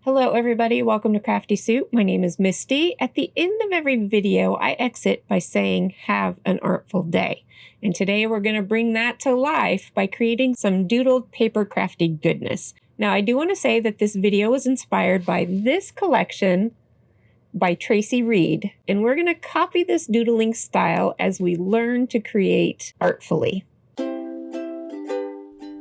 Hello everybody, welcome to Crafty Soup. My name is Misty. At the end of every video, I exit by saying, have an artful day. And today we're going to bring that to life by creating some doodled paper crafty goodness. Now I do want to say that this video was inspired by this collection by Tracy Reed. And we're going to copy this doodling style as we learn to create artfully.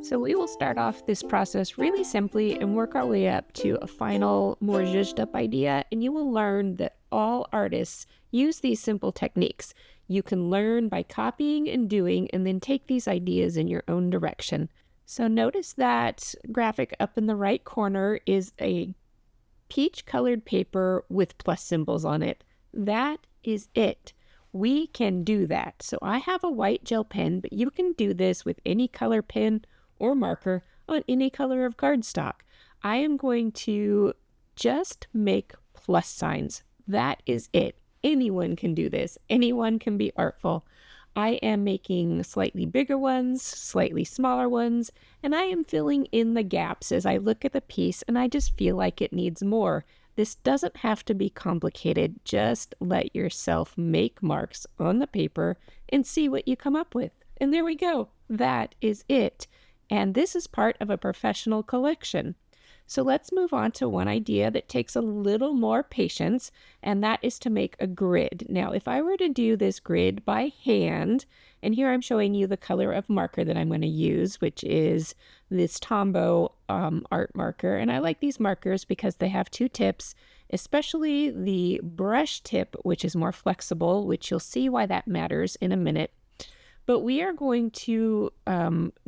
So we will start off this process really simply and work our way up to a final, more zhuzhed up idea, and you will learn that all artists use these simple techniques. You can learn by copying and doing, and then take these ideas in your own direction. So notice that graphic up in the right corner is a peach colored paper with plus symbols on it. That is it. We can do that. So I have a white gel pen, but you can do this with any color pen or marker on any color of cardstock. I am going to just make plus signs. That is it. Anyone can do this. Anyone can be artful. I am making slightly bigger ones, slightly smaller ones, and I am filling in the gaps as I look at the piece and I just feel like it needs more. This doesn't have to be complicated. Just let yourself make marks on the paper and see what you come up with. And there we go. That is it. And this is part of a professional collection. So let's move on to one idea that takes a little more patience, and that is to make a grid. Now, if I were to do this grid by hand, and here I'm showing you the color of marker that I'm going to use, which is this Tombow art marker. And I like these markers because they have two tips, especially the brush tip, which is more flexible, which you'll see why that matters in a minute. But we are going to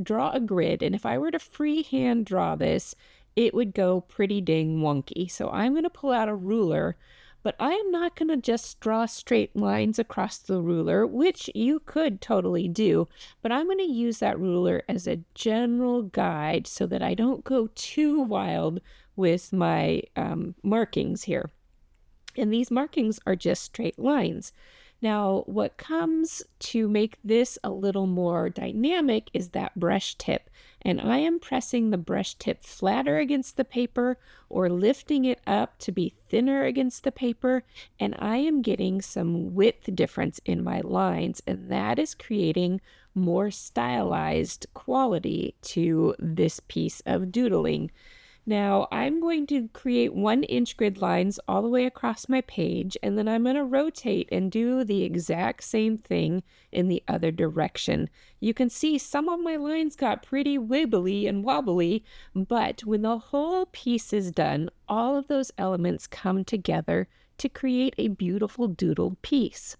draw a grid, and if I were to freehand draw this, it would go pretty dang wonky. So I'm going to pull out a ruler, but I am not going to just draw straight lines across the ruler, which you could totally do, but I'm going to use that ruler as a general guide so that I don't go too wild with my markings here. And these markings are just straight lines. Now, what comes to make this a little more dynamic is that brush tip. And I am pressing the brush tip flatter against the paper or lifting it up to be thinner against the paper. And I am getting some width difference in my lines. And that is creating more stylized quality to this piece of doodling. Now, I'm going to create 1-inch grid lines all the way across my page, and then I'm going to rotate and do the exact same thing in the other direction. You can see some of my lines got pretty wibbly and wobbly, but when the whole piece is done, all of those elements come together to create a beautiful doodled piece.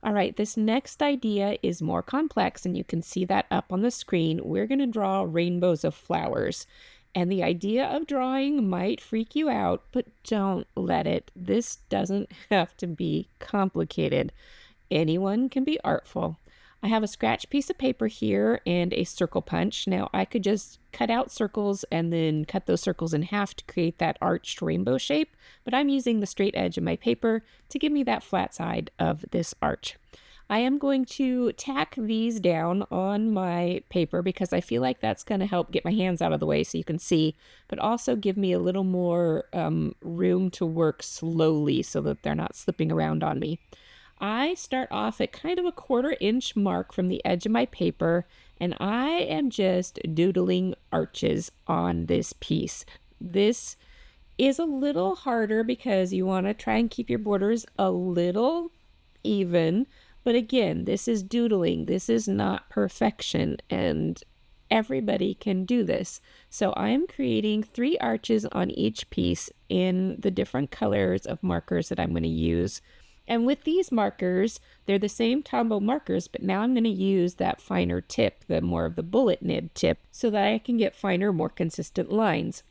All right, this next idea is more complex, and you can see that up on the screen. We're going to draw rainbows of flowers. And the idea of drawing might freak you out, but don't let it. This doesn't have to be complicated. Anyone can be artful. I have a scratch piece of paper here and a circle punch. Now I could just cut out circles and then cut those circles in half to create that arched rainbow shape, but I'm using the straight edge of my paper to give me that flat side of this arch. I am going to tack these down on my paper because I feel like that's going to help get my hands out of the way so you can see, but also give me a little more room to work slowly so that they're not slipping around on me. I start off at kind of a 1/4-inch mark from the edge of my paper, and I am just doodling arches on this piece. This is a little harder because you want to try and keep your borders a little even. But again, this is doodling. This is not perfection, and everybody can do this. So I am creating 3 arches on each piece in the different colors of markers that I'm going to use. And with these markers, they're the same Tombow markers, but now I'm going to use that finer tip, the more of the bullet nib tip, so that I can get finer, more consistent lines.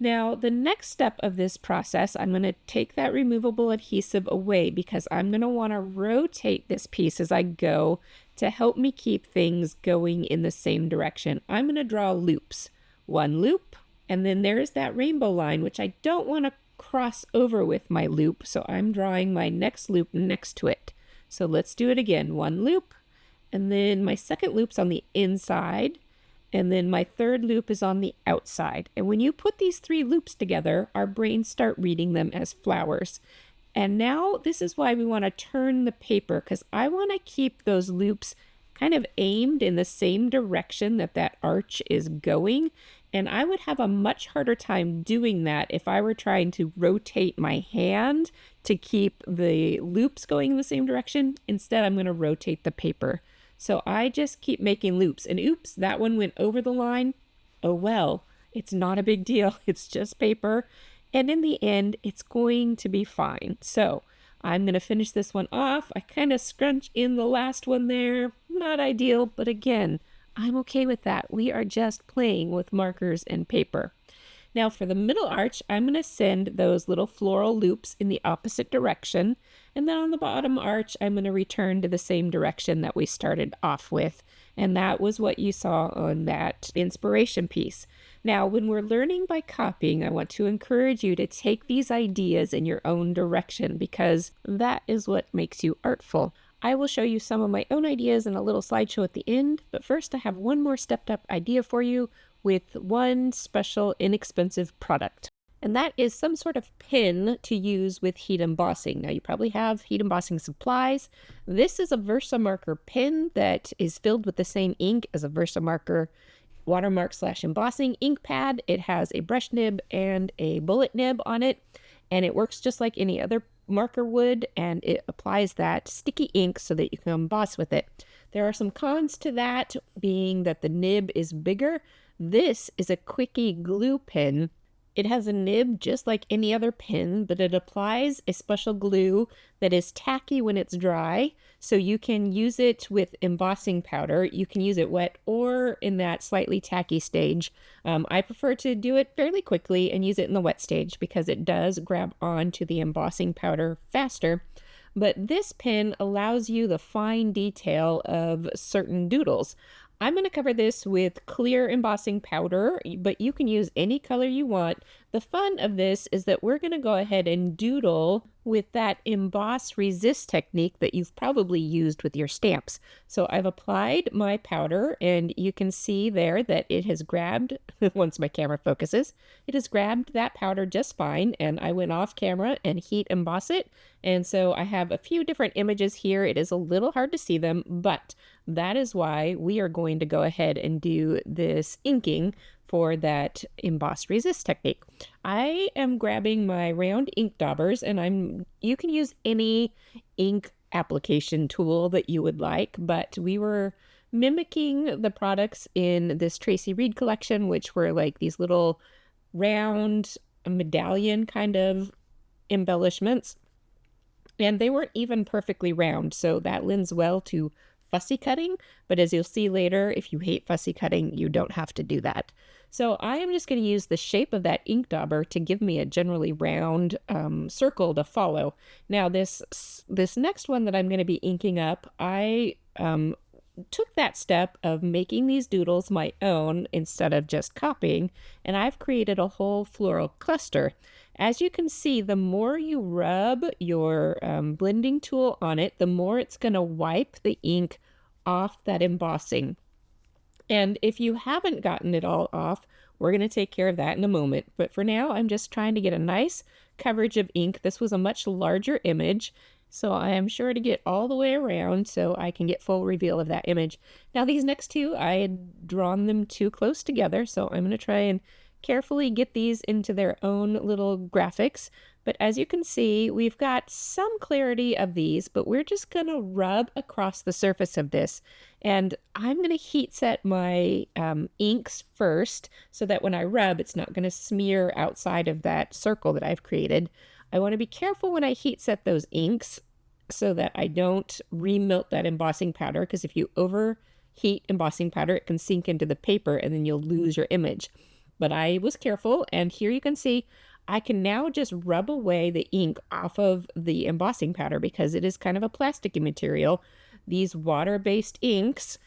Now, the next step of this process, I'm going to take that removable adhesive away because I'm going to want to rotate this piece as I go to help me keep things going in the same direction. I'm going to draw loops. 1 loop, and then there's that rainbow line, which I don't want to cross over with my loop, so I'm drawing my next loop next to it. So let's do it again. 1 loop, and then my second loop's on the inside, and then my third loop is on the outside. And when you put these 3 loops together, our brains start reading them as flowers. And now this is why we want to turn the paper, because I want to keep those loops kind of aimed in the same direction that that arch is going. And I would have a much harder time doing that if I were trying to rotate my hand to keep the loops going in the same direction. Instead, I'm going to rotate the paper. So I just keep making loops. And oops, that one went over the line. Oh well, it's not a big deal. It's just paper. And in the end, it's going to be fine. So I'm going to finish this one off. I kind of scrunch in the last one there. Not ideal, but again, I'm okay with that. We are just playing with markers and paper. Now for the middle arch, I'm going to send those little floral loops in the opposite direction. And then on the bottom arch, I'm going to return to the same direction that we started off with. And that was what you saw on that inspiration piece. Now, when we're learning by copying, I want to encourage you to take these ideas in your own direction, because that is what makes you artful. I will show you some of my own ideas in a little slideshow at the end, but first I have one more stepped up idea for you with one special inexpensive product. And that is some sort of pin to use with heat embossing. Now you probably have heat embossing supplies. This is a Versamarker pin that is filled with the same ink as a Versamarker watermark/embossing ink pad. It has a brush nib and a bullet nib on it, and it works just like any other marker would, and it applies that sticky ink so that you can emboss with it. There are some cons to that, being that the nib is bigger. This is a quickie glue pen. It has a nib just like any other pin, but it applies a special glue that is tacky when it's dry, so you can use it with embossing powder. You can use it wet or in that slightly tacky stage. I prefer to do it fairly quickly and use it in the wet stage because it does grab onto the embossing powder faster. But this pen allows you the fine detail of certain doodles. I'm going to cover this with clear embossing powder, but you can use any color you want. The fun of this is that we're going to go ahead and doodle with that emboss resist technique that you've probably used with your stamps. So I've applied my powder, and you can see there that it has grabbed, once my camera focuses, it has grabbed that powder just fine, and I went off camera and heat emboss it. And so I have a few different images here. It is a little hard to see them, but that is why we are going to go ahead and do this inking for that emboss resist technique. I am grabbing my round ink daubers, and you can use any ink application tool that you would like, but we were mimicking the products in this Tracy Reed collection, which were like these little round medallion kind of embellishments. And they weren't even perfectly round, so that lends well to fussy cutting. But as you'll see later, if you hate fussy cutting, you don't have to do that. So I am just going to use the shape of that ink dauber to give me a generally round circle to follow. Now this next one that I'm going to be inking up, I took that step of making these doodles my own instead of just copying, and I've created a whole floral cluster. As you can see, the more you rub your blending tool on it, the more it's going to wipe the ink off that embossing. And if you haven't gotten it all off, we're going to take care of that in a moment. But for now, I'm just trying to get a nice coverage of ink. This was a much larger image, so I am sure to get all the way around so I can get full reveal of that image. Now these next two, I had drawn them too close together, so I'm going to try and carefully get these into their own little graphics. But as you can see, we've got some clarity of these, but we're just going to rub across the surface of this. And I'm going to heat set my inks first so that when I rub, it's not going to smear outside of that circle that I've created. I want to be careful when I heat set those inks so that I don't remelt that embossing powder, because if you overheat embossing powder, it can sink into the paper and then you'll lose your image. But I was careful, and here you can see I can now just rub away the ink off of the embossing powder because it is kind of a plasticky material. These water-based inks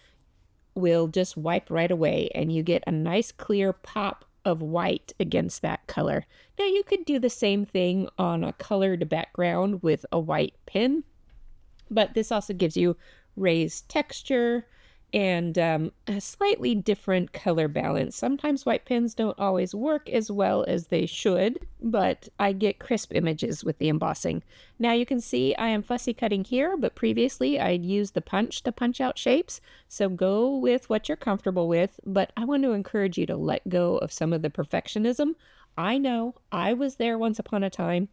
will just wipe right away, and you get a nice clear pop of white against that color. Now you could do the same thing on a colored background with a white pen, but this also gives you raised texture and a slightly different color balance. Sometimes white pens don't always work as well as they should, but I get crisp images with the embossing. Now you can see I am fussy cutting here, but previously I'd used the punch to punch out shapes. So go with what you're comfortable with, but I want to encourage you to let go of some of the perfectionism. I know I was there once upon a time,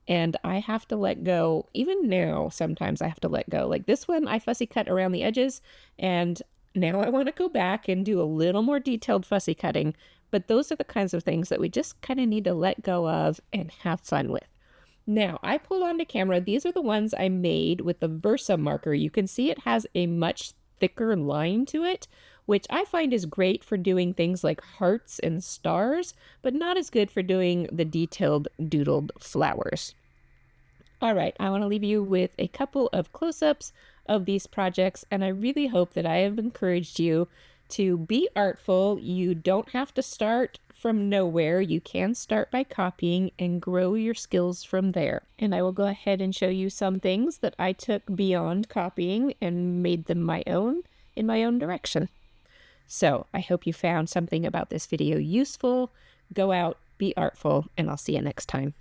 and I have to let go. Even now, sometimes I have to let go. Like this one, I fussy cut around the edges, and now I want to go back and do a little more detailed fussy cutting. But those are the kinds of things that we just kind of need to let go of and have fun with. Now, I pulled onto camera. These are the ones I made with the Versa marker. You can see it has a much thicker line to it, which I find is great for doing things like hearts and stars, but not as good for doing the detailed doodled flowers. All right, I want to leave you with a couple of close-ups of these projects, and I really hope that I have encouraged you to be artful. You don't have to start from nowhere. You can start by copying and grow your skills from there. And I will go ahead and show you some things that I took beyond copying and made them my own in my own direction. So I hope you found something about this video useful. Go out, be artful, and I'll see you next time.